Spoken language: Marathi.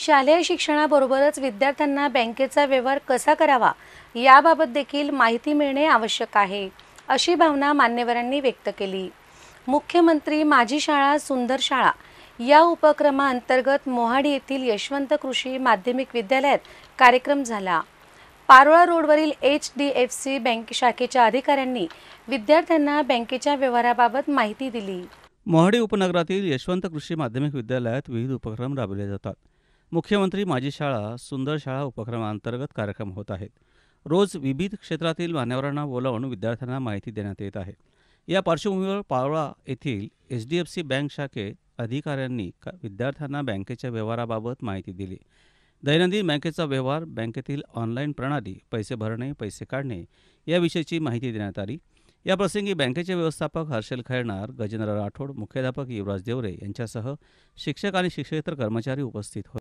शालेय शिक्षणाबरोबरच विद्यार्थ्यांना बँकेचा व्यवहार कसा करावा याबाबत देखील माहिती मिळणे आवश्यक आहे, अशी भावना मान्यवरांनी व्यक्त केली। मुख्यमंत्री माझी शाळा सुंदर शाळा या उपक्रमाअंतर्गत मोहाडी येथील यशवंत कृषी माध्यमिक विद्यालयात कार्यक्रम झाला। पारोळा रोडवरील HDFC बँक शाखेच्या अधिकाऱ्यांनी विद्यार्थ्यांना बँकेच्या व्यवहाराबाबत माहिती दिली। मोहाडी उपनगरातील यशवंत कृषी माध्यमिक विद्यालयात विविध उपक्रम राबवले जातात। मुख्यमंत्री माझी शाळा सुंदर शाळा उपक्रमांतर्गत कार्यक्रम होत आहेत। रोज विविध क्षेत्रातील मान्यवरांना बोलावून विद्यार्थ्यांना माहिती देण्यात येत आहे। या पार्श्वभूमीवर पारोळा येथील HDFC बँक शाखे अधिकाऱ्यांनी विद्यार्थ्यांना बँकेच्या व्यवहाराबाबत माहिती दिली। दैनंदिन बँकेचा व्यवहार, बँकेतील ऑनलाईन प्रणाली, पैसे भरणे, पैसे काढणे याविषयीची माहिती देण्यात आली। याप्रसंगी बँकेचे व्यवस्थापक हर्षल खैरनार, गजेंद्र राठोड, मुख्याध्यापक युवराज देवरे यांच्यासह शिक्षक आणि शिक्षकेतर कर्मचारी उपस्थित होते।